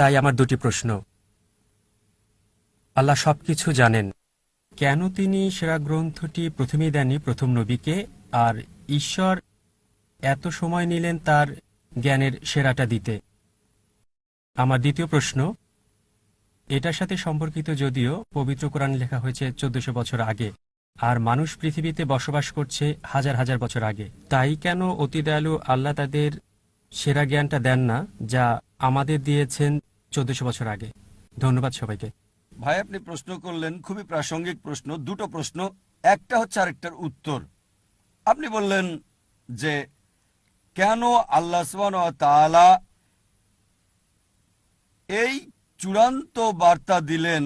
তাই আমার দুটি প্রশ্ন। আল্লাহ সবকিছু জানেন, কেন তিনি সেরা গ্রন্থটি প্রথমেই দেননি প্রথম নবীকে, আর ঈশ্বর এত সময় নিলেন তার জ্ঞানের সেরাটা দিতে? আমার দ্বিতীয় প্রশ্ন এটার সাথে সম্পর্কিত, যদিও পবিত্র কোরআন লেখা হয়েছে 1400 বছর আগে, আর মানুষ পৃথিবীতে বসবাস করছে হাজার হাজার বছর আগে, তাই কেন অতি দয়ালু আল্লাহ তাদের সেরা জ্ঞানটা দেন না যা আমাদের দিয়েছেন 1400 বছর আগে? ধন্যবাদ সবাইকে। ভাই, আপনি প্রশ্ন করলেন খুবই প্রাসঙ্গিক প্রশ্ন, দুটো প্রশ্ন, একটা হচ্ছে আরেকটার উত্তর। আপনি বললেন যে কেন আল্লাহ সুবহানাহু ওয়া তাআলা এই চূড়ান্ত বার্তা দিলেন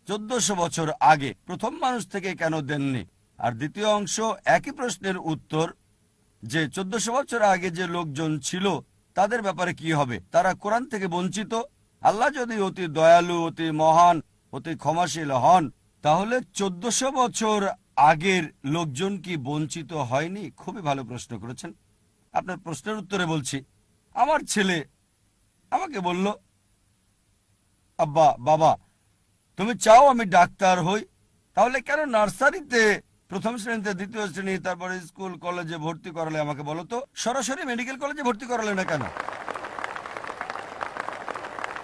1400 বছর আগে, প্রথম মানুষ থেকে কেন দেননি? আর দ্বিতীয় অংশ একই প্রশ্নের উত্তর, যে 1400 বছর আগে যে লোকজন ছিল তাদের ব্যাপারে কি হবে? তারা কোরআন থেকে বঞ্চিত। আল্লাহ যদি অতি দয়ালু, অতি মহান, অতি ক্ষমাশীল হন, তাহলে 1400 বছর আগের লোকজন কি বঞ্চিত হয়নি? খুবই ভালো প্রশ্ন করেছেন। আপনার প্রশ্নের উত্তরে বলছি, আমার ছেলে আমাকে বলল, আব্বা, বাবা, তুমি চাও আমি ডাক্তার হই, তাহলে কেন নার্সারিতে প্রথম শ্রেণীতে, দ্বিতীয় শ্রেণী, তারপরে স্কুল কলেজে ভর্তি করালে আমাকে বলো তো? সরাসরি মেডিকেল কলেজে ভর্তি করালে না কেন?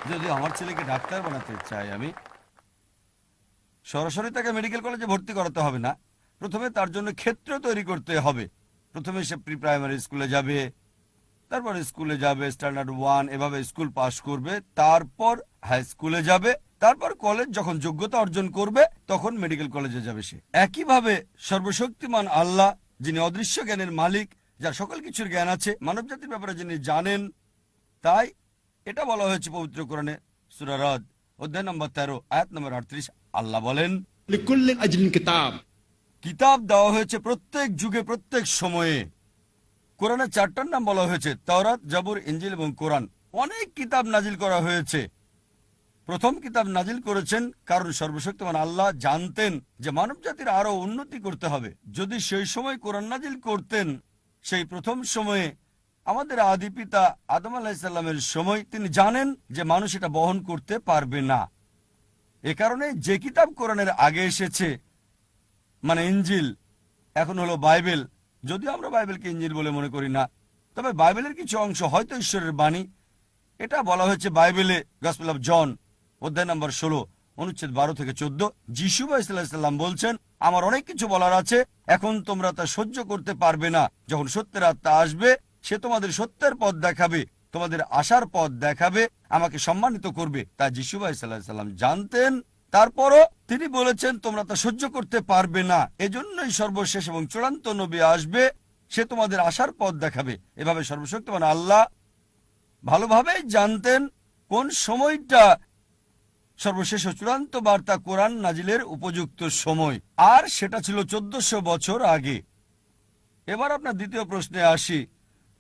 যদি আমার ছেলেকে ডাক্তার বানাতে চাই আমি, সরাসরি তাকে মেডিকেল কলেজে ভর্তি করাতে হবে না। প্রথমে তার জন্য ক্ষেত্র তৈরি করতে হবে। প্রথমে সে প্রি প্রাইমারি স্কুলে যাবে, তারপর স্কুলে যাবে, স্ট্যান্ডার্ড 1, এভাবে স্কুল পাশ করবে, তারপর হাই স্কুলে যাবে, তারপর কলেজ যখন যোগ্যতা অর্জন করবে তখন মেডিকেল কলেজে যাবে সে। একইভাবে সর্বশক্তিমান আল্লাহ, যিনি অদৃশ্য জ্ঞানের মালিক, যার সকল কিছুর জ্ঞান আছে, মানব জাতির ব্যাপারে যিনি জানেন, তাই এটা বলা হয়েছে পবিত্র কোরআনে সূরা রাদ অধ্যায় নম্বর 13 আয়াত নম্বর 38। আল্লাহ বলেন, লিকুল্লি আজলিন কিতাব, কিতাব দেওয়া হয়েছে প্রত্যেক যুগে, প্রত্যেক সময়ে। কোরআনের 4টার নাম বলা হয়েছে, তাওরাত, জাবুর, ইনজিল এবং কোরআন। অনেক কিতাব নাজিল করা হয়েছে। প্রথম কিতাব নাজিল করেছেন কারণ সর্বশক্তিমান আল্লাহ জানতেন যে মানব জাতির আরো উন্নতি করতে হবে। যদি সেই সময় কোরআন নাজিল করতেন, সেই প্রথম সময়ে আমাদের আদি পিতা আদম আলাইহিস সালামের সময়, তিনি জানেন যে মানুষ এটা বহন করতে পারবে না। এ কারণে যে কিতাব কোরআনের আগে এসেছে, মানে ইনজিল, এখন হলো বাইবেল, যদিও আমরা বাইবেলকে ইনজিল বলে মনে করি না, তবে বাইবেলের কিছু অংশ হয়তো ঈশ্বরের বাণী। এটা বলা হয়েছে বাইবেলে গসপেল অফ জন অধ্যায় নম্বর 16 অনুচ্ছেদ 12 থেকে 14। যিশু আলাইহিস বলছেন, আমার অনেক কিছু বলার আছে, এখন তোমরা তা সহ্য করতে পারবে না। যখন সত্যের আত্মা আসবে, সে তোমাদের সত্যের পথ দেখাবে, তোমাদের আশার পথ দেখাবে, আমাকে সম্মানিত করবে। তা যিশু আলাইহিস জানতেন। তারপরও তিনি বলেছেন তোমরা তা সহ্য করতে পারবে না, এজন্যই সর্বশেষ এবং চূড়ান্ত নবী আসবে, সে তোমাদের আশার পথ দেখাবে। এভাবে সর্বশক্তিমান আল্লাহ ভালোভাবেই জানতেন কোন সময়টা সর্বশেষ ও চূড়ান্ত বার্তা কোরআন নাজিলের উপযুক্ত সময়, আর সেটা ছিল 1400 বছর আগে। এবার আপনার দ্বিতীয় প্রশ্নে আসি,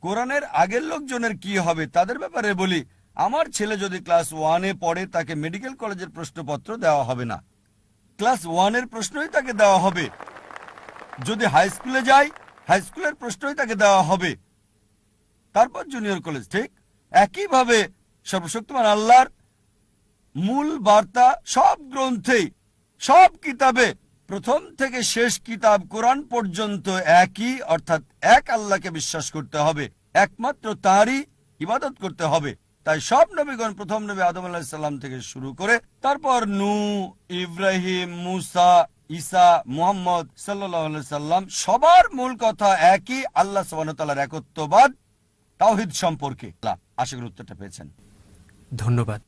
কোরআনের আগের লোকজনের কি হবে? তাদের ব্যাপারে বলি, আমার ছেলে যদি ক্লাস 1-এ পড়ে, তাকে মেডিকেল কলেজের প্রশ্নপত্র দেওয়া হবে না, ক্লাস 1-এর প্রশ্নই তাকে দেওয়া হবে। যদি হাই স্কুলে যায়, হাই স্কুলের প্রশ্নই তাকে দেওয়া হবে, তারপর জুনিয়র কলেজ। ঠিক একইভাবে সর্বশক্তিমান আল্লাহর মূল বার্তা সব গ্রন্থেই, সব কিতাবে, প্রথম থেকে শেষ কিতাব কোরআন পর্যন্ত একই, অর্থাৎ এক আল্লাহকে বিশ্বাস করতে হবে, একমাত্র তাঁরই ইবাদত করতে হবে। তাই সব নবীগণ, প্রথম নবী আদম আলাইহিস সালাম থেকে শুরু করে, তারপর নূহ, ইব্রাহিম, মুসা, ঈসা, মুহাম্মদ সাল্লাল্লাহু আলাইহি সাল্লাম, সবার মূল কথা একই, আল্লাহ সুবহানাহু ওয়া তাআলার একত্ববাদ, তাওহীদ সম্পর্কে। আশা করি উত্তরটা পেয়েছেন। ধন্যবাদ।